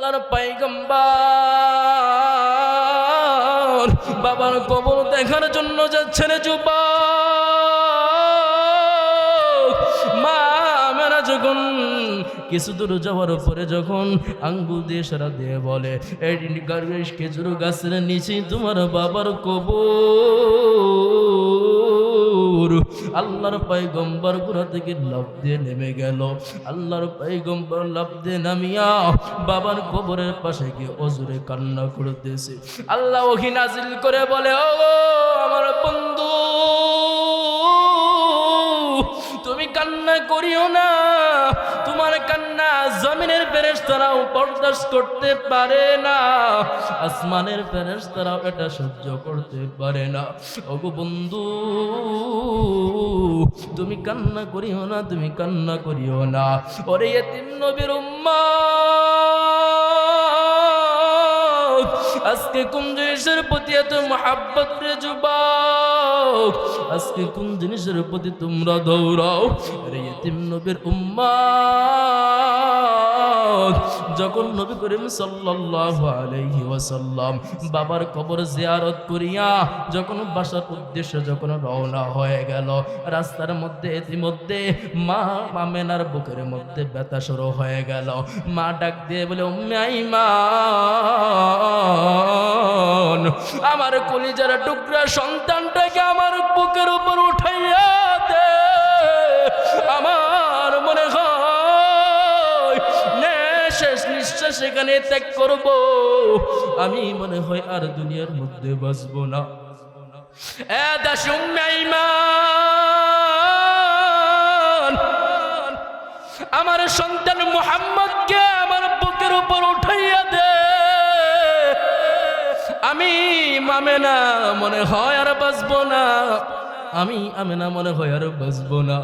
আল্লাহর পয়গম্বর বাবার কবর দেখার জন্য যাচ্ছেন যুবক। মা মেরা যখন কিছু দূর যাওয়ার পরে যখন আঙ্গুল দিয়ে সারা দিয়ে বলে এই খেজুর গাছের নিচে তোমার বাবার কবর। আল্লাহর পয়গম্বর গুড়া থেকে লাফ দিয়ে নেমে গেল। আল্লাহর পয়গম্বর লাফ দিয়ে নামিয়া বাবার কবরের পাশে গিয়ে অজুরে কান্না করতেছে। আল্লাহ ওহী নাজিল করে বলে, ও আমার বন্ধু, তুমি কান্না করিও না। তোমার কান্না জমিনের ফেরেশতারাও বরদাস্ত করতে পারে না, আসমানের ফেরেশতারাও এটা সহ্য করতে পারে না। ওগো বন্ধু, তুমি কান্না করিও না, তুমি কান্না করিও না। ওরে ইতিম নবীর উম্মত, আজকে কোন জিনিসের প্রতি এত মহাব্বত রে যুবক? আজকে কোন জিনিসের প্রতি তোমরা দৌড়াও? আরে ইতিম নবীর উম্মত, যখন নবী করিম সাল্লাল্লাহু আলাইহি ওয়াসাল্লাম বাবার কবর জিয়ারত করিয়া যখন বাসার উদ্দেশ্যে যখন রওনা হয়ে গেল, রাস্তার মধ্যে ইতিমধ্যে মা আমেনার বুকের মধ্যে ব্যথা শুরু হয়ে গেল। মা ডাক দিয়ে বলে, উম্মে আইমান, আমার কলিজার টুকরা সন্তানটাকে আমার বুকের উপর উঠাইয়া দে। আমার মনে হয় শেষ নিঃশ্বাস এখানে ত্যাগ করব, আমি মনে হয় আর দুনিয়ার মধ্যে বাঁচবো না। এ দাসী উম্মে আইমান, আমার সন্তান মুহাম্মদকে আমার বুকের উপর উঠাইয়া দে। আমি আমেনা মনে হয় আর বাঁচবো না, আমি আমেনা মনে হয় আর বাঁচবো না।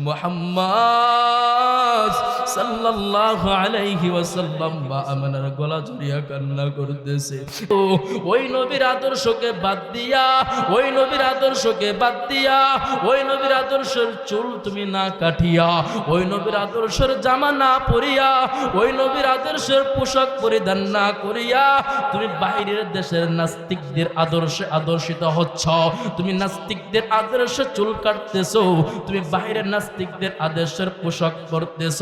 মুহাম্মদ সাল্লাল্লাহু আলাইহি ওয়াসাল্লাম বা আমেনার গলা জড়িয়ে কান্না করতেছে। ওই নবীর আদর্শকে বাদ দিয়া, ওই নবীর আদর্শকে বাদ দিয়া, ওই নবীর আদর্শের চুল তুমি না কাটিয়া, ওই নবীর আদর্শের জামা না পরিয়া, ওই নবীর আদর্শের পোশাক পরিধান না করিয়া তুমি বাইরের দেশের নাস্তিকদের আদর্শে আদর্শিত হচ্ছ। তুমি নাস্তিকদের আদর্শে চুল কাটতেছো, তুমি বাইরের নাস্তিকদের আদর্শের পোশাক পরতেছ।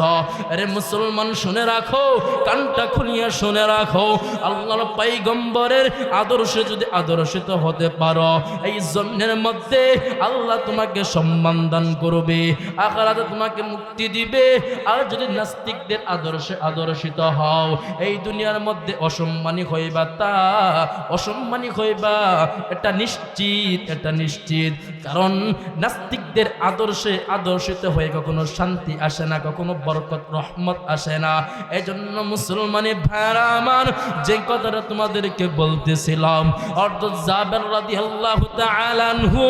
আরে মুসলমান শুনে রাখো, কানটা খুলিয়া শুনে রাখো, আল্লাহর পয়গম্বরের আদর্শে যদি আদর্শিত হতে পারো, এই জমিনের মধ্যে আল্লাহ তোমাকে সম্মান দান করবে, আখিরাতে তোমাকে মুক্তি দিবে। আর যদি নাস্তিকদের আদর্শে আদর্শিত হও, এই দুনিয়ার মধ্যে অসম্মানী হইবা, তা অসম্মানী হইবা, এটা নিশ্চিত, এটা নিশ্চিত। কারণ নাস্তিকদের আদর্শে আদর্শিত হয়ে কখনো শান্তি আসে না, কখনো বরকত রহমত আসে না। এজন্য মুসলমানের ভাইরা আমার, যে কথাটা তোমাদেরকে বলতেছিলাম, হযরত জাবের রাদিয়াল্লাহু তাআলা আনহু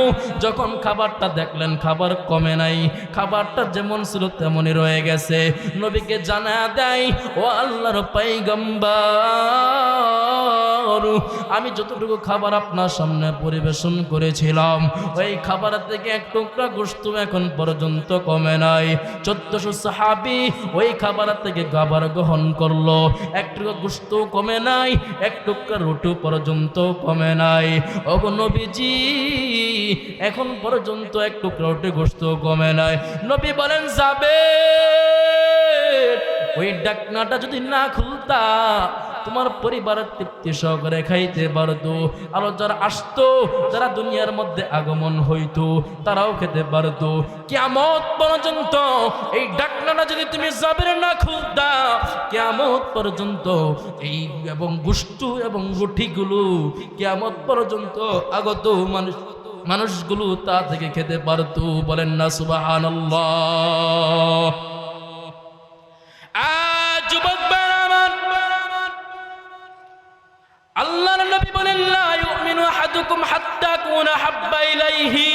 যখন খাবারটা দেখলেন খাবার কমে নাই, খাবারটা যেমন ছিল তেমনই রয়ে গেছে, নবীকে জানায়া দেয়, ও আল্লাহর পয়গম্বর, আমি যতটুকু খাবার আপনার সামনে পরিবেশন করেছিলাম, ওই খাবার থেকে এক টুকরা গোশত এখন পর্যন্ত কমে নাই। 1400 সাহাবী ওই খাবার থেকে খাবার গ্রহণ করলো, এক টুকরা গোশত কমে নাই, এক টুকরা রুটি পর্যন্ত কমে নাই। ওগো নবীজি, এখন পর্যন্ত এক টুকরা রুটি গোশত কমে নাই। নবী বলেন, যাবে ওই ডাকনাটা যদি না খুলতা, তোমার পরিবারের তৃপ্তি সহকারে খাইতে পারতো। আরো যারা আসতো, যারা দুনিয়ার মধ্যে আগমন হইতো, তারাও খেতে পারতো। কিয়ামত পর্যন্ত এই ডাকনাটা যদি তুমি জাবের না খুলতা, কিয়ামত পর্যন্ত এই এবং গোশত এবং রুটিগুলো কিয়ামত পর্যন্ত আগত মানুষগুলো তা থেকে খেতে পারতো। বলেন না সুবহানাল্লাহ। যুবক আল্লাহর নবী বলেন, লা ইউমিনু আহাদুকুম হাত্তা কুনা হাব্বা ইলাইহি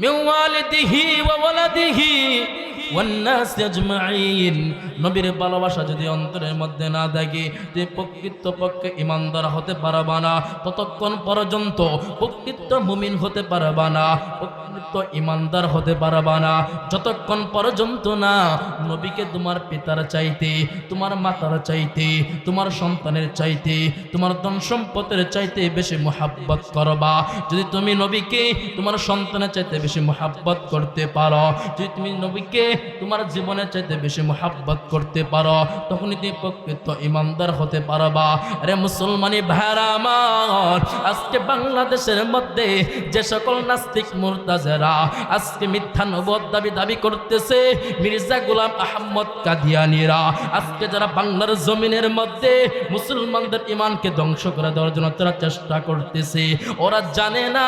মিন ওয়ালিদিহি ওয়া ওয়ালাদিহি ওয়ান নাস আজমাইন। নবীর ভালোবাসা যদি অন্তরের মধ্যে না থাকে, তুমি প্রকৃতপক্ষে ঈমানদার হতে পারবা না, ততক্ষণ পর্যন্ত প্রকৃত মুমিন হতে পারবা না, প্রকৃত ইমানদার হতে পারবা না যতক্ষণ পর্যন্ত না নবীকে তোমার পিতার চাইতে, তোমার মাতার চাইতে, তোমার সন্তানের চাইতে, তোমার ধন সম্পদের চাইতে বেশি মুহাব্বত করবা। যদি তুমি নবীকে তোমার সন্তানের চাইতে বেশি মুহাব্বত করতে পারো, যদি তুমি নবীকে তোমার জীবনের চাইতে বেশি মুহাব্বত করতে পারো, তখনই তুমি প্রকৃত ইমানদার হতে পারবা। আরে মুসলমানি ভাইরা আমার, আজকে বাংলাদেশের মধ্যে যে সকল নাস্তিক মুরতাজেরা আজকে মিথ্যা নবুয়ত দাবি করতেছে, মির্জা গোলাম আহমদ কাদিয়ানীরা আজকে যারা বাংলার জমিনের মধ্যে মুসলমানদের ঈমানকে ধ্বংস করে দেওয়ার জন্য তারা চেষ্টা করতেছে, ওরা জানে না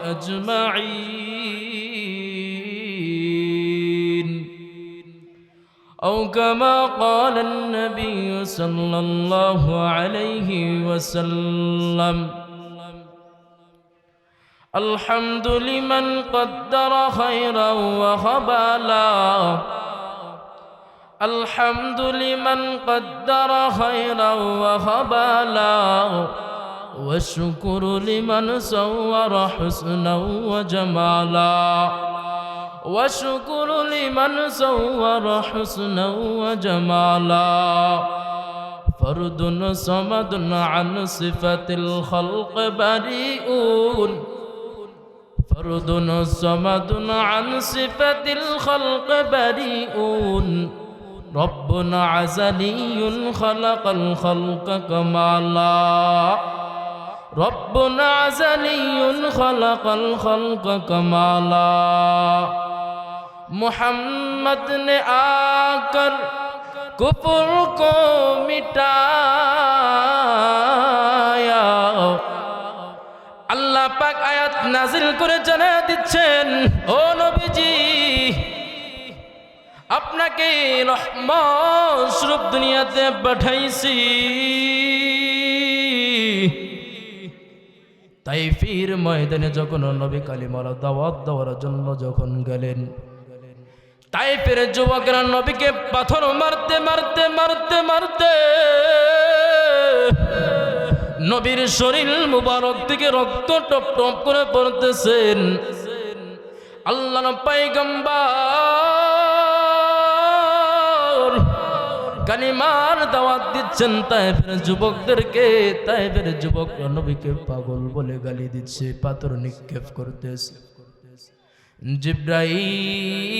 আজমাইন। أو كما قال النبي صلى الله عليه وسلم الحمد لمن قدر خيرا وخبالا الحمد لمن قدر خيرا وخبالا والشكر لمن صور حسنا وجمالا والشكر لمن صور حسنا وجمالا فرد صمد عن صفة الخلق بريئون فرد صمد عن صفة الخلق بريئون ربنا عزلي خلق الخلق كمالا ربنا عزلي خلق الخلق كمالا محمد نے آکر کفر کو مٹایا আল্লাহ পাক আয়াত নাজিল করে জানিয়ে দিচ্ছেন, ও নবীজি আপনাকে রহমত স্বরূপ দুনিয়াতে পাঠাইছি। তাইফের ময়দানে যখন নবী কালিমার দাওয়াত দেওয়ার জন্য যখন গেলেন, তাইফের যুবকেরা নবীকে পাথর মারতে মারতে মারতে মারতে নবীর শরীর মুবারক থেকে রক্ত টপ টপ করে পড়তেছেন। আল্লাহর পয়গম্বর কালিমার দাওয়াত দিচ্ছেন তাইফের যুবকদেরকে। তাইফের যুবক নবীকে পাগল বলে গালি দিচ্ছে, পাথর নিক্ষেপ করতেছে। জিব্রাইল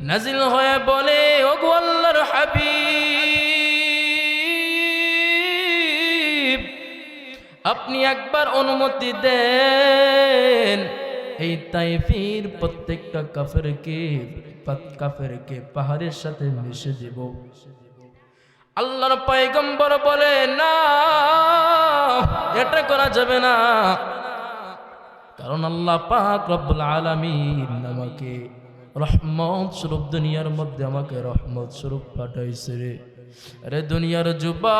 নাজিল হয়ে বলে, ওগো আল্লাহর হাবিব আপনি একবার অনুমতি দেন, এই তাইফের প্রত্যেকটা কাফেরকে পাহাড়ের সাথে মিশে দেব। আল্লাহর পয়গম্বর বলে, না এটা করা যাবে না, কারণ আল্লাহ পাক রব্বুল আলামিন আমাকে রহমত স্বরূপ দুনিয়ার মধ্যে আমাকে রহমত স্বরূপ পাঠাইছে রে। আরে দুনিয়ার যুবক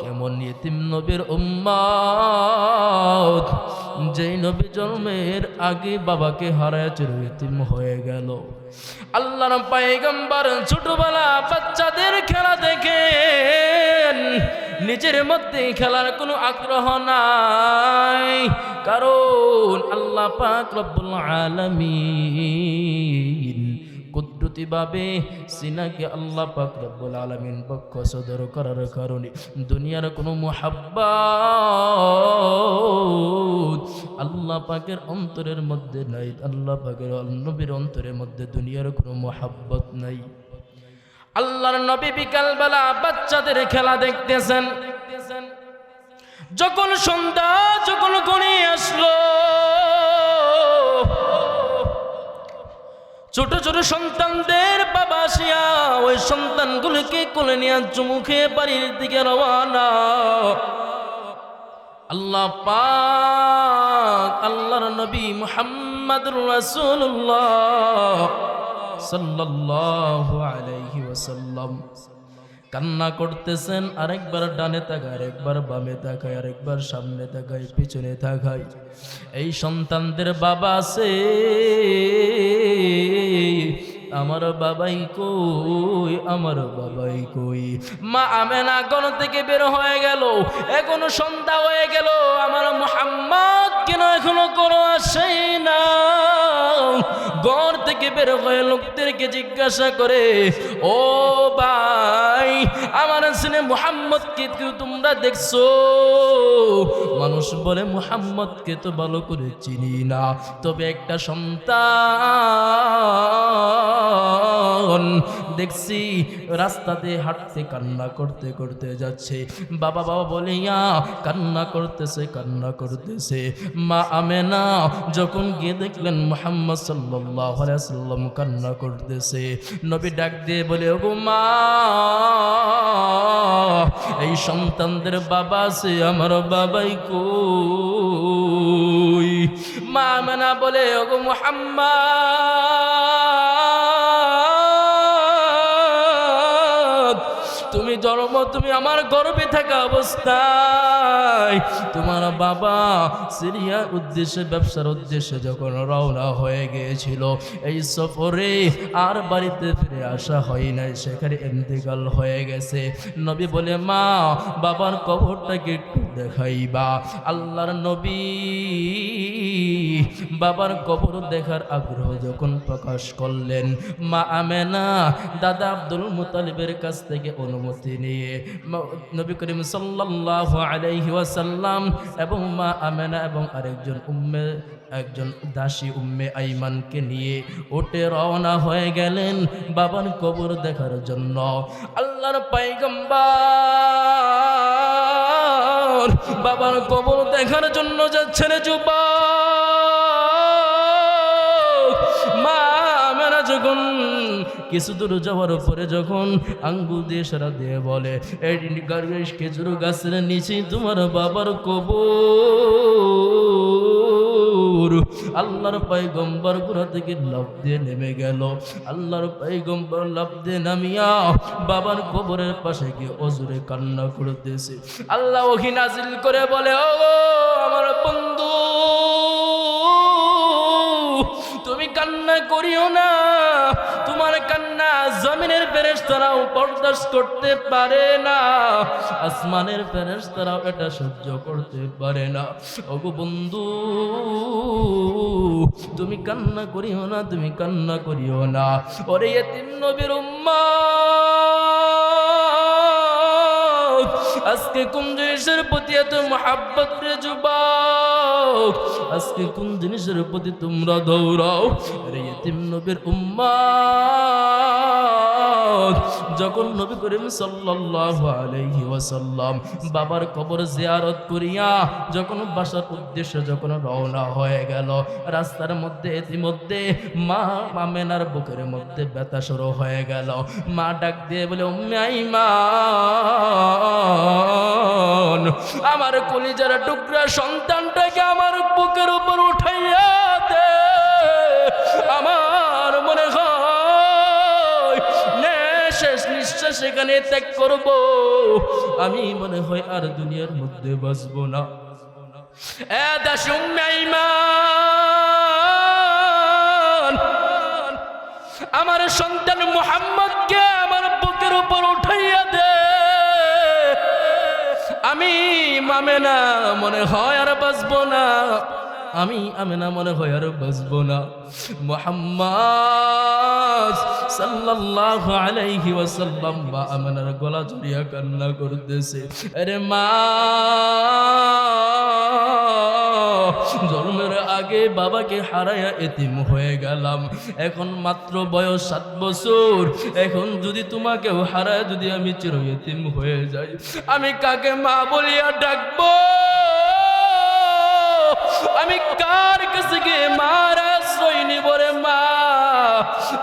কেমন ইতিম নবীর উম্মত, যেই নবী জন্মের আগে বাবাকে হারায় চিরইতিম হয়ে গেল। আল্লাহর পয়গম্বর ছোটবেলা বাচ্চাদের খেলা দেখেন, নিজের মধ্যে খেলার কোনো আগ্রহ নাই, কারণ আল্লাহ পাক রব্বুল আলামিন কুদরতিভাবে সিনাকে আল্লাহ পাক রব্বুল আলামিন পক্ষ সদর করার কারণে দুনিয়ার কোনো মুহাব্বত আল্লাহ পাকের অন্তরের মধ্যে নাই। আল্লাহ পাকের নবীর অন্তরের মধ্যে দুনিয়ার কোনো মুহাব্বত নাই। আল্লাহর নবী বিকালবেলা বাচ্চাদের খেলা দেখতেছেন। যখন সন্ধ্যা যখন গড়িয়ে আসলো, ছোট ছোট সন্তানদের বাবা আসিয়া ওই সন্তানগুলোকে কোলে নিয়ে চুমুখে বাড়ির দিকে রওয়ানা। আল্লাহ পাক আল্লাহর নবী মুহাম্মদুর রাসূলুল্লাহ সাল্লাল্লাহু আলাইহি ওয়াসাল্লাম কান্না করতেছেন। আরেকবার ডানে তাকায়, আরেকবার বামে তাকায়, আরেকবার সামনে তাকায়, পিছনে তাকায়। এই সন্তানদের বাবা আছে, আমার আমার বাবাই কই, আমার বাবাই কই। মা আমেনা ঘর থেকে বের হয়ে গেল, এখনো সন্ধ্যা হয়ে গেল, আমার মুহাম্মদ কেন এখনো কোনো আসে না। ঘর থেকে বের হয়ে লোকদেরকে জিজ্ঞাসা করে, ও ভাই, আমার ছেলে মুহাম্মদকে তোমরা দেখছো? মানুষ বলে মুহাম্মদকে তো ভালো করে চিনি না, তবে একটা সন্তান দেখছি রাস্তাতে হাঁটতে কান্না করতে করতে যাচ্ছে। বাবা বাবা বলে ইয়া কান্না করতেছে, কান্না করতেছে। মা আমেনা যখন গিয়ে দেখলেন মুহাম্মদ সাল্লাল্লাহু আলাইহি ওয়াসাল্লাম কান্না করতেছে, নবী ডাক দিয়ে বলে, ওগো মা, এই সন্তানদের বাবা আছে, আমার বাবাই কই? মা আমেনা বলে, ওগো মুহাম্মদ, তুমি জন্ম, তুমি আমার গর্ভে থাকা অবস্থায় তোমার বাবা সিরিয়ার উদ্দেশ্যে, ব্যবসার উদ্দেশ্যে যখন রওনা হয়ে গিয়েছিল, এই সফরে আর বাড়িতে ফিরে আসা হয় নাই, সেখানে ইন্তেকাল হয়ে গেছে। নবী বলে, মা, বাবার কবরটাকে একটু দেখাইবা। আল্লাহর নবী বাবার কবর দেখার আগ্রহ যখন প্রকাশ করলেন, মা আমেনা দাদা আব্দুল মুতালিবের কাছ থেকে অনুমতি নিয়ে নবী করিম সাল্লাল্লাহু আলাইহি ওয়াসাল্লাম এবং মা আমেনা এবং একজন দাসী উম্মে আইমানকে নিয়ে উঠে রওনা হয়ে গেলেন বাবার কবর দেখার জন্য। আল্লাহর পয়গম্বর বাবার কবর দেখার জন্য যাচ্ছেন যুবক। মা আমেনা যখন কিছু দূর যাওয়ার পরে যখন আঙ্গুল দিয়ে সারা দিয়ে বলে, এই খেজুর গাছের নিচে তোমার বাবার কবর। আল্লাহর পয়গম্বর গোড়া থেকে লাফ দিয়ে নেমে গেল। আল্লাহর পয়গম্বর লাফ দিয়ে নামিয়া বাবার কবরের পাশে গিয়ে অজুরে কান্না করতেছে। আল্লাহ ওহী নাজিল করে বলে, ও আমার বন্ধু, তুমি কান্না করিও না। তোমার কান্না জমিনের ফেরেশতারাও বরদাস্ত করতে পারে না, আসমানের ফেরেশতারাও এটা সহ্য করতে পারে না। ওগো বন্ধু, তুমি কান্না করিও না, তুমি কান্না করিও না। ওরে ইতিম নবীর উম্মত, আজকে কোন জিনিসের প্রতি এত মহাব্বত রে যুবক? আজকে কোন জিনিসের প্রতি তোমরা দৌড়াও? আরে ইতিম নবীর উম্মত, যখন নবী করিম সাল্লাল্লাহু আলাইহি ওয়াসাল্লাম বাবার কবর জিয়ারত করিয়া যখন বাসার উদ্দেশ্যে যখন রওনা হয়ে গেল, রাস্তার মধ্যে ইতিমধ্যে মা আমেনার বুকের মধ্যে ব্যথা শুরু হয়ে গেল। মা ডাক দিয়ে বলে, উম্মে আইমান, আমার কলিজার টুকরা সন্তানটাকে আমার বুকের উপর উঠাইয়া দে। আমার মনে হয় শেষ নিঃশ্বাস সেখানে ত্যাগ করব, আমি মনে হয় আর দুনিয়ার মধ্যে বাঁচবো না। এ দাসী উম্মে আইমান, আমার সন্তান মুহাম্মদকে আমার বুকের উপর উঠাইয়া দে। আমি আমেনা মনে হয় আর বাঁচবো না, আমি আমেনা মনে হয় আর বাঁচবো না। মুহাম্মদ সাল্লাল্লাহু আলাইহি ওয়াসাল্লাম বা আমেনার গলা জড়িয়ে কান্না করতেছে। আরে মা, জন্মের আগে বাবাকে হারায়া এতিম হয়ে গেলাম, এখন মাত্র বয়স 7 বছর। এখন যদি তোমাকেও হারায় যদি আমি চির এতিম হয়ে যাই, আমি কাকে মা বলিয়া ডাকবো? আমি কার কাছে গিয়ে মার আশ্রয় নিব রে মা?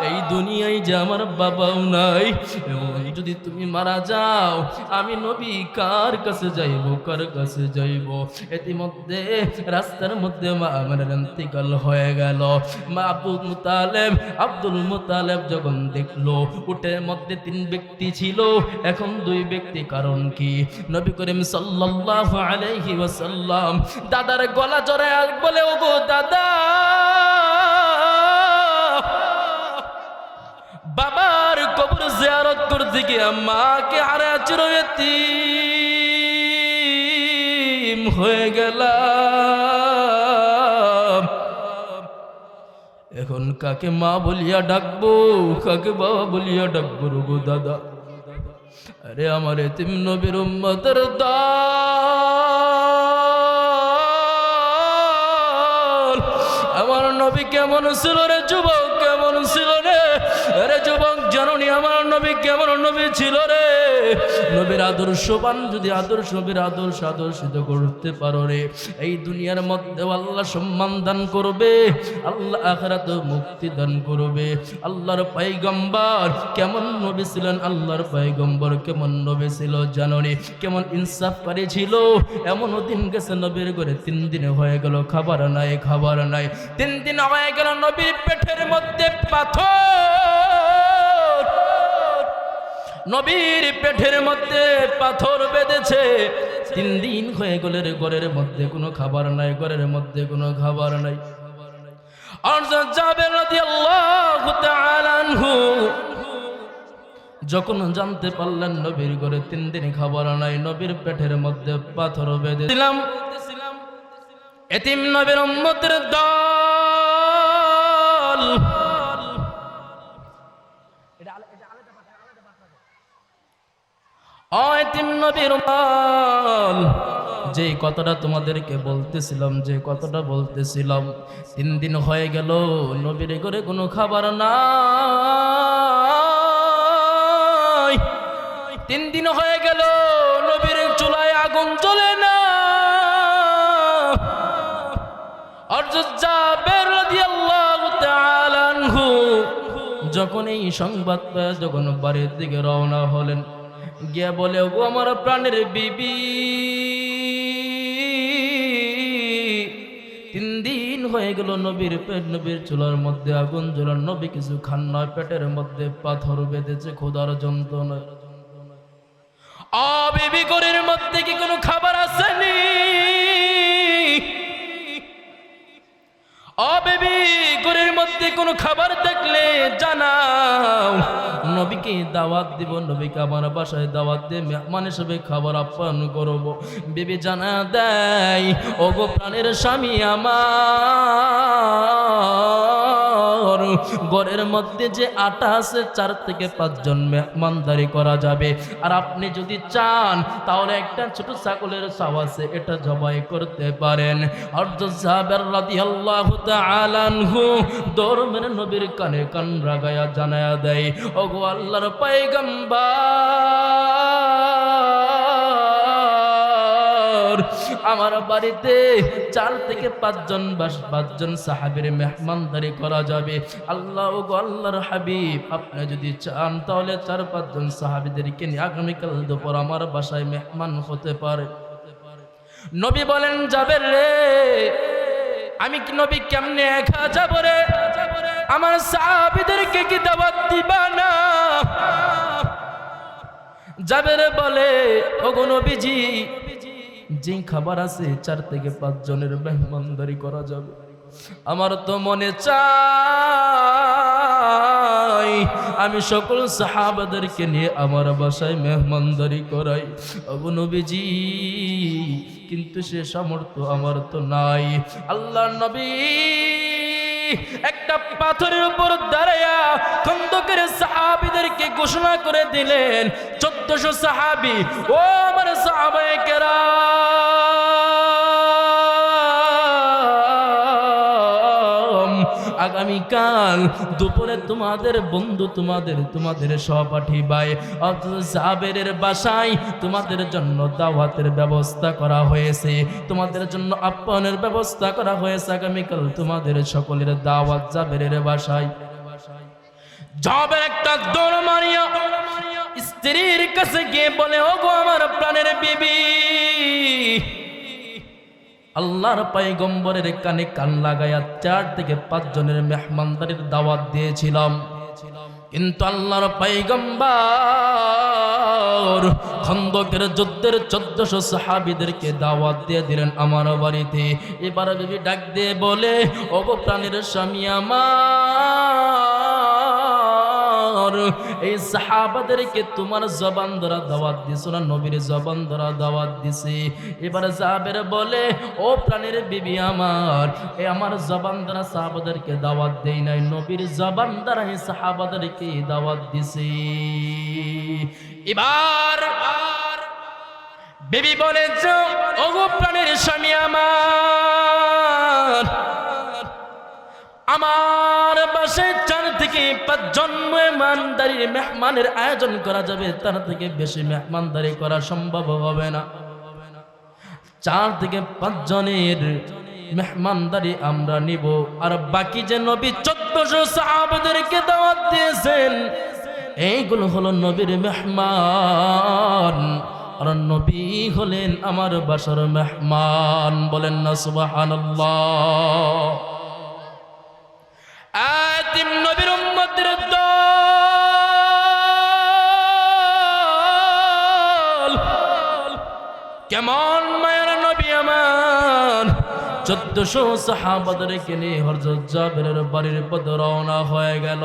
এই দুনিয়ায় যে আমার বাবাও নাই, এবং যদি তুমি মারা যাও আমি নবী কার কাছে যাইব, কার কাছে যাইব? ইতিমধ্যে রাস্তার মধ্যে মা আমেনার ইন্তেকাল হয়ে গেল। মা আব্দুল মুতালেব যখন দেখলো উটের মধ্যে 3 ব্যক্তি ছিল, এখন 2 ব্যক্তি, কারণ কি? নবী করিম সাল্লাল্লাহু আলাইহি ওয়াসাল্লাম দাদার গলা জড়ায় বলে, ওগো দাদা, থেকে মাকে হারায় চিরয়তীম হয়ে গেলাম। এখন কাকে মা বলিয়া ডাকবো, কাকে বাবা বলিয়া ডাকবো রঘু দাদা? আরে আমার এতিম নবীর উম্মতের দল, আমার নবী কেমন ছিল রে যুবক, কেমন ছিল রে? আরে যুবক জানুনি আমার নবী কেমন নবী ছিল রে? নবীর আদর্শবান যদি নবীর আদর্শিত করতে পারো রে, এই দুনিয়ার মধ্যে আল্লাহ সম্মান দান করবে, আল্লাহ আখিরাতে মুক্তি দান করবে। আল্লাহর পয়গম্বর কেমন নবী ছিলেন, আল্লাহর পয়গম্বর কেমন নবী ছিল জানুনি? কেমন ইনসাফকারী ছিল? এমন দিন গেছে নবীর ঘরে 3 দিন হয়ে গেল খাবার নাই, খাবার নাই। 3 দিন হয়ে গেল নবীর পেটের মধ্যে পাথর, নবীর পেটের মধ্যে পাথর বেঁধেছে। 3 দিন হয়ে গেল ঘরের মধ্যে কোনো খাবার নাই, ঘরের মধ্যে কোনো খাবার নাই। আর জাবের রাদিয়াল্লাহু তাআলা আনহু যখন জানতে পারলেন নবীর ঘরে 3 দিন খাবার নাই, নবীর পেটের মধ্যে পাথর বেঁধে দিলাম, এতিম নবীর উম্মতের দল এতিম নবীর দল, যে কথাটা তোমাদেরকে বলতেছিলাম, যে কথাটা বলতেছিলাম, 3 দিন হয়ে গেল নবীর ঘরে কোনো খাবার নাই। 3 দিন হয়ে গেল নবীর চুলায় আগুন জ্বলে না। আর জাবের রাদিয়াল্লাহু তাআলা আনহু যখন এই সংবাদ পেয়ে যখন বাড়ির দিকে রওনা হলেন, গিয়ে বলে, ও আমার প্রাণের বিবি, 3 দিন হয়ে গেল নবীর চুলার মধ্যে আগুন জ্বলার, নবী কিছু খান নয়, পেটের মধ্যে পাথর বেঁধেছে ক্ষুধার যন্ত্রণা। বিবি ঘরের মধ্যে কি কোনো খাবার আসেনি? বিবি ঘরের মধ্যে কোনো খাবার থাকলে জানাও, নবীকে দাওয়াত দিব, নবীকে আমার বাসায় দাওয়াত দিয়ে মেহমান হিসেবে খাবার আপ্যায়ন করব। বিবি জানা দেয়, ওগো প্রাণের স্বামী আমার, ঘরের মধ্যে যে আটা আছে 4 থেকে 5 জন মেহমানদারি করা যাবে। আর আপনি যদি চান তাহলে একটা ছোট ছাগলের ছাও আছে, এটা জবাই করতে পারেন। হযরত জাবের রাদিয়াল্লাহু তাআলা আনহু দৌড় মেরে নবীর কানে কান লাগায়া জানায়া দেয়, ওগো আল্লাহর পয়গম্বর, আমার বাড়িতে 4 থেকে 5 জন সাহাবীর মেহমানদারি করা যাবে। আল্লাহ, ওগো আল্লাহর হাবিব, আপনি যদি চান তাহলে 4-5 জন সাহাবীদেরকে নিয়ে আগামীকাল দুপুর আমার বাসায় মেহমান হতে পারে। নবী বলেন, যাবেন রে, আমি কি নবী কেমনে একা যাব রে? আমার সাহাবীদেরকে কি দাওয়াত দিবা না? জাবের বলে, ওগো নবীজি, যে খাবার আছে 4 থেকে 5 জনের মেহমানদারি করা যাবে, আমার তো মনে চাই আমি সকল সাহাবাদেরকে নিয়ে আমার বাসায় মেহমানদারি করাই। ওগো নবীজি, কিন্তু সে সামর্থ্য আমার তো নাই। আল্লাহর নবী একটা পাথরের উপর দাঁড়ায়া খন্দকের সাহাবীদেরকে ঘোষণা করে দিলেন, 1400 সাহাবী, ও আমার সাহাবায়ে কেরাম, আগামীকাল দুপুরে তোমাদের বন্ধু, তোমাদের সহপাঠী ভাই জাবেরের বাসায় তোমাদের জন্য দাওয়াতের ব্যবস্থা করা হয়েছে, তোমাদের জন্য আপ্যায়নের ব্যবস্থা করা হয়েছে। আগামীকাল তোমাদের সকলের দাওয়াত জাবেরের বাসায়। জাবের একটা দৌড় মারিয়া স্ত্রীর কাছে গিয়ে বলে, ওগো আমার প্রাণের বিবি, আল্লাহর পয়গম্বরের কানে কান লাগায়া 4 থেকে 5 জনের মেহমানদারির দাওয়াত দিয়েছিলাম, কিন্তু আল্লাহর পয়গম্বর খন্দকের যুদ্ধের 1400 সাহাবীদেরকে দাওয়াত দিয়ে দিলেন আমার বাড়িতে। এবার বিবি ডাক দিয়ে বলে, ওগো প্রাণের স্বামী আমার, এই সাহাবাদেরকে তোমার জবান দ্বারা দাওয়াত দিছো না নবীর জবান দ্বারা দাওয়াত দিছি? এবার জাবের বলে, ও প্রাণের বিবি আমার, আমার জবান দ্বারা সাহাবাদেরকে দাওয়াত দেই নাই, নবীর জবান দ্বারা এই সাহাবাদেরকে দাওয়াত দিছি। এবার বিবি বলেছ, ওগো প্রাণের স্বামী আমার বাসায় 4 থেকে 5 জন মেহমানের আয়োজন করা যাবে, তার থেকে বেশি মেহমানদারি করা সম্ভব হবে না। 4 থেকে 5 জনের মেহমানদারি আমরা নিব। আর বাকি যে নবী 1400 সাহাবাদেরকে দাওয়াত দিয়েছেন, এইগুলো হলো নবীর মেহমান। আর নবী হলেন আমার বাসার মেহমান। বলেন না সুবহানাল্লাহ। আতিম নবীর উম্মতের দল, কেমন মায়ের নবী আমার 1400 সাহাবাদেরকে নিয়ে হযরত জাবেরের বাড়ির পথে রওনা হয়ে গেল।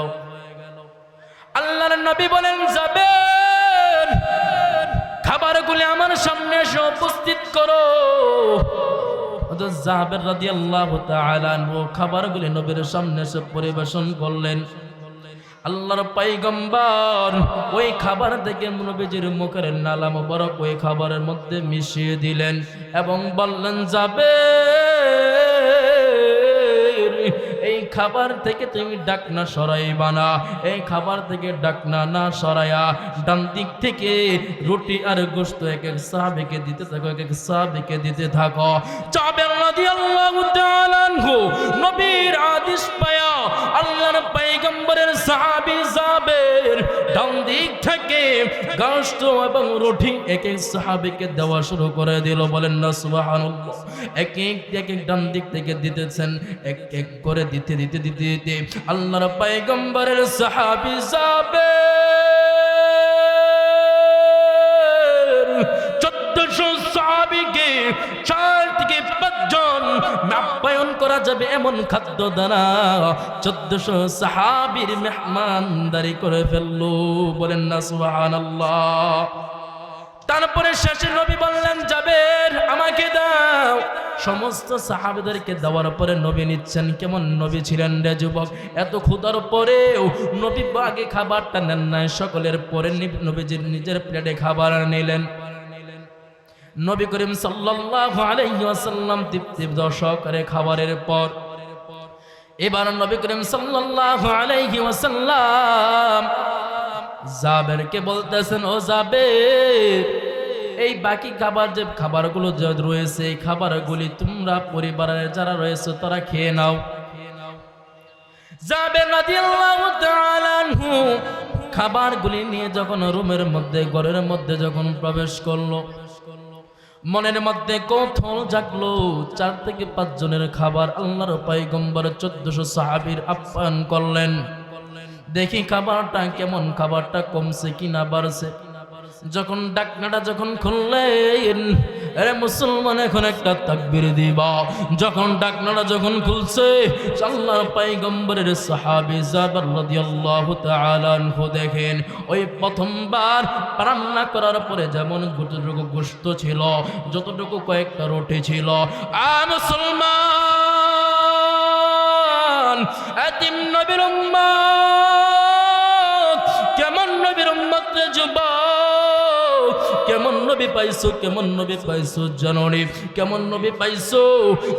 আল্লাহর নবী বলেন, জাবের, খাবারগুলি আমার সামনে এসে উপস্থিত করো। হযরত জাবের রাদিয়াল্লাহু তাআলা আনহু খাবারগুলি নবীর সামনে এসে পরিবেশন করলেন। আল্লাহর পয়গম্বর ওই খাবার থেকে নবীজির মুখের নালা মোবারক ওই খাবারের মধ্যে মিশিয়ে দিলেন এবং বললেন, জাবের, এই খাবার থেকে তুমি ডাকনা সরাইবা না। এই খাবার থেকে ডাকনা না সরাইয়া ডান দিক থেকে রুটি আর গোশত এক এক সাহাবীকে দিতে থাকো, এক এক সাহাবীকে দিতে থাকো। জাবের রাদিয়াল্লাহু তাআলা আনহু নবীর আদেশ পায়া আল্লাহর পয়গম্বরের সাহাবী জাবের ডান দিক থেকে গোশত এবং রুটি এক এক সাহাবীকে দেওয়া শুরু করে দিল। বলেন না সুবহানাল্লাহ। এক এক ডান দিক থেকে দিতেছেন, এক এক করে দিতে দিতে দিতে দিতে আল্লাহর পয়গম্বরের সাহাবী জাবের 1400 সাহাবীকে 4 থেকে 5 জন আপ্যায়ন করা যাবে এমন খাদ্য দ্বারা 1400 সাহাবীর মেহমানদারি করে ফেললো। বলেন না সুবহানাল্লাহ। তারপরে শেষে নবী বললেন, জাবের, আমাকে দাও। সমস্ত সাহাবীদেরকে দেওয়ার পরে নবী নিচ্ছেন। কেমন নবী ছিলেন রে যুবক! এত ক্ষুধার পরেও নবী আগে খাবারটা নেন নাই, সকলের পরে নবীজির নিজের প্লেটে খাবার নিলেন। নবী করিম সাল্লাল্লাহু আলাইহি ওয়াসাল্লাম তৃপ্তি সহকারে খাবারের পর এবার নবী করিম সাল্লাল্লাহু আলাইহি ওয়াসাল্লাম জাবেরকে বলতেছেন, ও জাবের, এই বাকি খাবার যে খাবারগুলো যে রয়েছে এই খাবারগুলি তোমরা পরিবারের যারা রয়েছে তারা খেয়ে নাও। জাবের রাদিয়াল্লাহু তাআলা আনহু খাবারগুলি নিয়ে যখন রুমের মধ্যে ঘরের মধ্যে যখন প্রবেশ করলো, মনের মধ্যে কৌতূহল জাগলো। 4 থেকে 5 জনের খাবার আল্লাহর পয়গম্বর 1400 সাহাবীর আপ্যায়ন করলেন। দেখি খাবারটা কেমন, খাবারটা কমছে কিনা বাড়ছে। যখন ডাকনাটা যখন খুললেন, আরে মুসলমান এখন একটা তাকবীর দিবা। যখন ডাকনাটা যখন খুলছে, আল্লাহর পয়গম্বরের সাহাবী জাবের রাদিয়াল্লাহু তাআলা আনহু দেখেন ওই প্রথমবার রান্না করার পরে যেমন যতটুকু গোশত ছিল, যতটুকু কয়েকটা রুটি ছিল, মুসলমান এতিম নবীর উম্মত, কেমন নবীর উম্মত রে যুবক, কেমন নবী পাইছো, কেমন নবী পাইছো জাননি, কেমন নবী পাইছো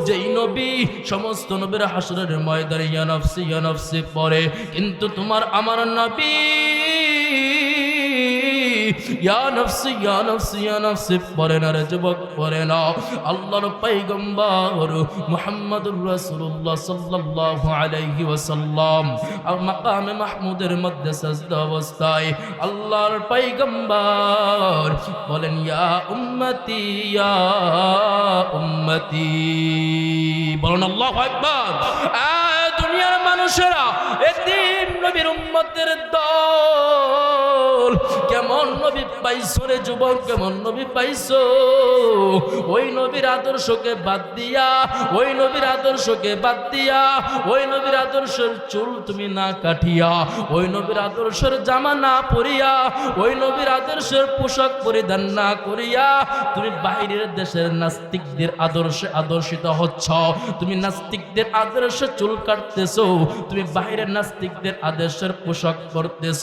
যেই নবী সমস্ত নবীর হাসরের ময়দানে ইয়া নফসি পড়ে, কিন্তু তোমার আমার নবী ইয়া নফসি পড়ে না রে যুবক, পড়ে না। আল্লাহর পয়গম্বর মুহাম্মদুর রাসূলুল্লাহ সাল্লাল্লাহু আলাইহি ওয়াসাল্লাম মাকামে মাহমুদের মধ্যে সাজদা অবস্থায় আল্লাহর পয়গম্বর বলেন, ইয়া উম্মতি ইয়া উম্মতি। বলেন আল্লাহু আকবার। দুনিয়ার মানুষেরা এতিম নবীর উম্মতের দল কেমন কেমন নবী পাইছো রে যুবক, কেমন নবী পাইছো? ওই নবীর আদর্শকে বাদ দিয়া, ওই নবীর আদর্শকে বাদ দিয়া, ওই নবীর আদর্শের চুল তুমি না কাটিয়া, ওই নবীর আদর্শের জামা না পরিয়া, ওই নবীর আদর্শের পোশাক পরিধান না করিয়া তুমি বাইরের দেশের নাস্তিকদের আদর্শে আদর্শিত হচ্ছ। তুমি নাস্তিকদের আদর্শে চুল কাটতেছো, তুমি বাইরের নাস্তিকদের আদর্শের পোশাক পরতেছ।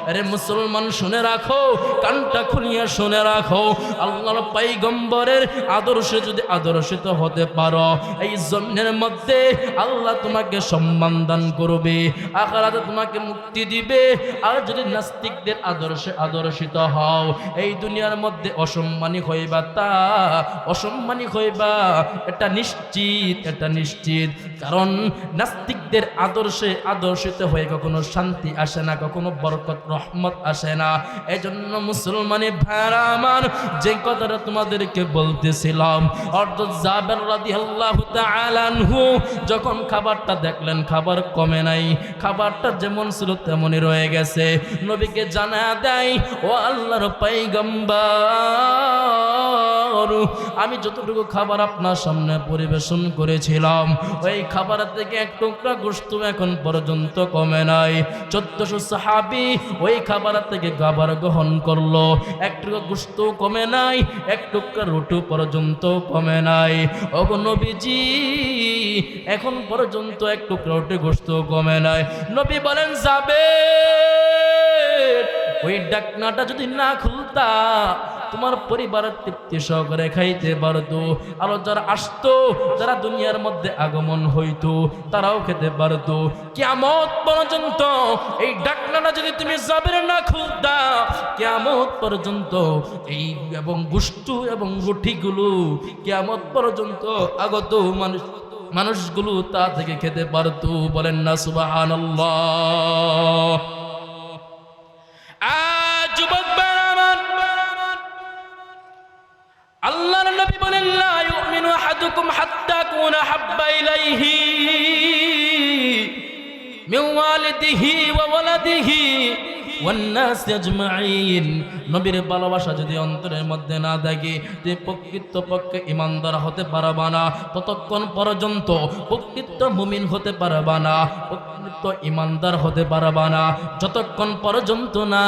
আরে মুসলমান শুনে রাখো, কানটা খুলিয়া শুনে রাখো, আল্লাহর পয়গম্বরের আদর্শে যদি আদর্শিত হতে পারো, এই জমিনের মধ্যে আল্লাহ তোমাকে সম্মান দান করবে, আখিরাতে তোমাকে মুক্তি দিবে। আর যদি নাস্তিকদের আদর্শে আদর্শিত হও, এই দুনিয়ার মধ্যে অসম্মানী হইবা, তা অসম্মানী হইবা, এটা নিশ্চিত, এটা নিশ্চিত। কারণ নাস্তিকদের আদর্শে আদর্শিত হয়ে কখনো শান্তি আসে না, কখনো বরকত রহমত আসে না। এজন্য মুসলমানি ভাইরা আমার, যে কথাটা তোমাদেরকে বলতেছিলাম, অর্থাৎ জাবের রাদিয়াল্লাহু তাআলা আনহু যখন খাবারটা দেখলেন খাবার কমে নাই, খাবারটা যেমন ছিল তেমনই রয়ে গেছে, নবীকে জানা দেয়, ও আল্লাহর পয়গম্বর, আমি যতটুকু খাবার আপনার সামনে পরিবেশন করেছিলাম, ওই খাবার থেকে এক টুকরা গোশত এখন পর্যন্ত কমে নাই। 1400 সাহাবী ওই খাবার থেকে খাবার গ্রহণ করলো, এক টুকরা গোশত কমে নাই, এক টুকরা রুটি পর্যন্ত কমে নাই। ওগো নবীজি, এখন পর্যন্ত এক টুকরা রুটি গোশত কমে নাই। নবী বলেন, যাবে ওই ডাকনাটা যদি না খুলতা, তোমার পরিবারের তৃপ্তি সহকারে খাইতে পারতো, আরো যারা আসতো, যারা দুনিয়ার মধ্যে আগমন হইতো, তারাও খেতে পারতো। কিয়ামত পর্যন্ত এই ডাকনাটা যদি তুমি জাবের না খুলতা, কিয়ামত পর্যন্ত এই এবং গোশত এবং রুটিগুলো কিয়ামত পর্যন্ত আগত মানুষগুলো তা থেকে খেতে পারতো। বলেন না সুবহানাল্লাহ। যুবক আল্লাহর নবী বলেন, লা ইউমিনু আহাদুকুম হাত্তা কুনা হাব্বা ইলাইহি মিন ওয়ালিদিহি ওয়া ওয়ালাদিহি ওয়ান নাস আজমাইন। নবীর ভালোবাসা যদি অন্তরের মধ্যে না থাকে, তুমি প্রকৃতপক্ষে ঈমানদার হতে পারবা না, ততক্ষণ পর্যন্ত প্রকৃত মুমিন হতে পারবা না, প্রকৃত ঈমানদার হতে পারবা না, যতক্ষণ পর্যন্ত না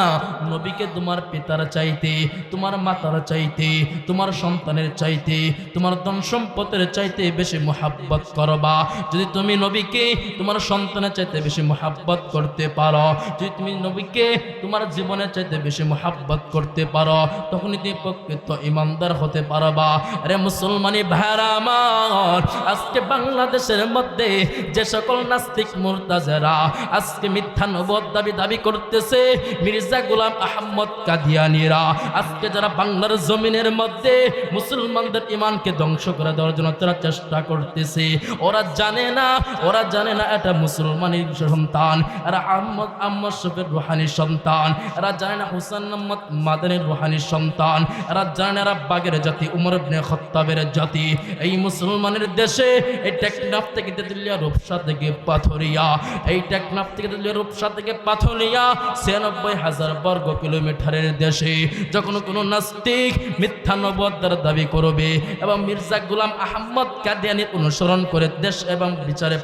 নবীকে তোমার পিতার চাইতে, তোমার মাতার চাইতে, তোমার সন্তানের চাইতে, তোমার ধন সম্পদের চাইতে বেশি মুহাব্বত করবা। যদি তুমি নবীকে তোমার সন্তানের চাইতে বেশি মুহাব্বত করতে পারো, যদি তুমি নবীকে তোমার জীবনের চাইতে বেশি মুহাব্বত করতে পারো, তখনই তুমি প্রকৃত ঈমানদার হতে পারবা। আরে মুসলমানি ভাইরা আমার, আজকে বাংলাদেশের মধ্যে যে সকল নাস্তিক মুরতাজিরা আজকে মিথ্যা নবুয়ত দাবি করতেছে, মির্জা গোলাম আহমদ কাদিয়ানীরা আজকে যারা বাংলার জমিনের মধ্যে মুসলমানদের ঈমানকে ধ্বংস করে দেওয়ার জন্য তারা চেষ্টা করতেছে, ওরা জানে না এটা মুসলমানের সন্তান, এরা আহমদ শফির রুহানির সন্তান, এরা জানে না হুসেন আহমদ মাদানির রুহানির সন্তান, এরা জানে না এরা বাগের জাতি, উমর ইবনে খাত্তাবের জাতি। এই মুসলমানের দেশে এই টেকনাফ থেকে তেতুলিয়া, রূপসা থেকে পাথরিয়া, এই টেকনাফ থেকে তেতুলিয়া, রূপসা থেকে পাথরিয়া ৯৬,০০০ বর্গ কিলোমিটারের দেশে যখন কোনো নাস্তিক মিথ্যা নবুয়তের দাবি করবে এবং মির্জা গোলাম আহমদ কাদিয়ানীর অনুসরণ করে দেশ এবং বিচারে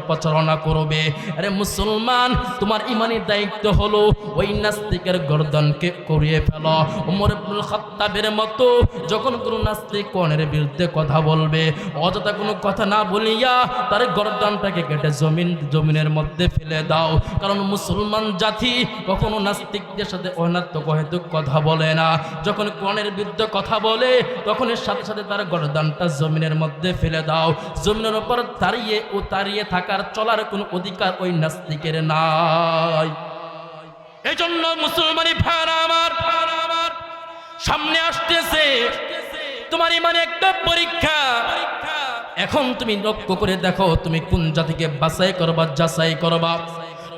প্রচারণা করবে, আরে মুসলমান, তোমার ইমানি দায়িত্ব হলো ওই নাস্তিকের গর্দনকে করিয়ে ফেলো। উমর ইবনুল খাত্তাবের মতো যখন কোনো নাস্তিক কোরআনের বিরুদ্ধে কথা বলবে, অযথা কোনো কথা না বলিয়া তার গর্দনটাকে কেটে জমিনের মধ্যে ফেলে দাও। কারণ মুসলমান জাতি কখনো নাস্তিকদের সাথে অনাত্মক হয়তো কথা বলে না, যখন কোরআনের বিরুদ্ধে কথা বলে তখন এর সাথে সাথে তার গর্দনটা জমিনের মধ্যে ফেলে দাও। জমিনের উপর দাঁড়িয়ে থাকার চলার কোনো অধিকার ওই নাস্তিকের নাই। এই জন্য মুসলমানি ভাইরা আমার, সামনে আসতেছে তোমার ইমানে একটা পরীক্ষা। এখন তুমি লক্ষ্য করে দেখো তুমি কোন জাতিকে যাচাই করবা।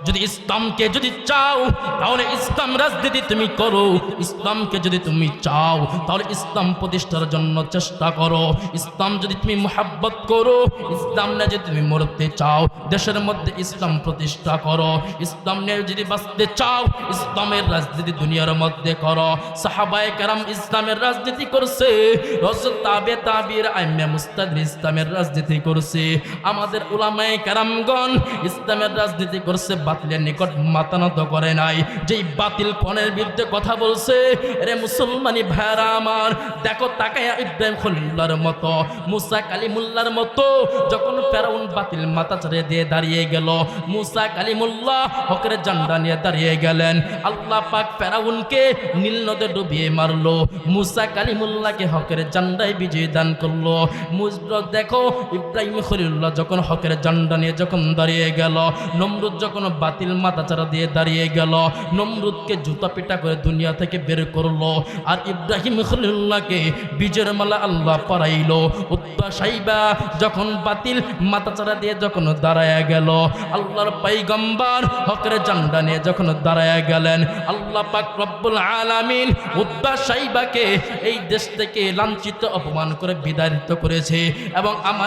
যদি ইসলামকে যদি চাও তাহলে ইসলাম রাজনীতি তুমি করো, ইসলামকে যদি তুমি চাও তাহলে ইসলাম প্রতিষ্ঠার জন্য চেষ্টা করো, ইসলাম যদি তুমি মুহাব্বত করো, ইসলাম নিয়ে যদি তুমি মরতে চাও দেশের মধ্যে ইসলাম প্রতিষ্ঠা করো, ইসলাম নিয়ে যদি বাঁচতে চাও ইসলামের রাজনীতি দুনিয়ার মধ্যে করো। সাহাবায়ে কেরাম ইসলামের রাজনীতি করছে, রাসূল তাবির আইম্মে মুস্তাহিদ ইসলামের রাজনীতি করছে, আমাদের উলামায়ে কেরামগণ ইসলামের রাজনীতি করছে, বাতিলের নিকট মাথা নত করে নাই। যেই বাতিল কোণের বিরুদ্ধে কথা বলছে, রে মুসলমানি ভাইরা আমার, দেখো তাকায়া ইব্রাহিম খলিলুল্লাহর মতো, মুসা কালিমুল্লাহর মতো যখন ফেরাউন বাতিল মাথা ছেড়ে দিয়ে দাঁড়িয়ে গেল, মুসা কালিমুল্লাহ হকের ঝান্ডা নিয়ে দাঁড়িয়ে গেলেন। আল্লাহ পাক ফেরাউনকে নীল নদে ডুবিয়ে মারলো, মুসা কালিমুল্লাহকে হকের ঝান্ডায় বিজয় দান করলো। দেখো ইব্রাহিম খলিলুল্লাহ যখন হকের ঝান্ডা নিয়ে যখন দাঁড়িয়ে গেল, নমরুদ যখন বাতিল মাথা চারা দিয়ে দাঁড়িয়ে গেল, নমরুদকে জুতা পিটা করে দুনিয়া থেকে বের করলো, আর ইব্রাহিম খলিলুল্লাহকে বিজয়ের মালা আল্লাহ পরাইলো। উতবা সাইবা যখন বাতিল মাথা চারা দিয়ে যখন দাঁড়ায় গেল, আল্লাহর পয়গম্বর হকের ঝান্ডা নিয়ে যখন দাঁড়ায় গেলেন, আল্লাহ পাক রব্বুল আলামিন উতবা সাইবাকে এই দেশ থেকে লাঞ্ছিত অপমান করে বিদারিত করেছে। এবং আমার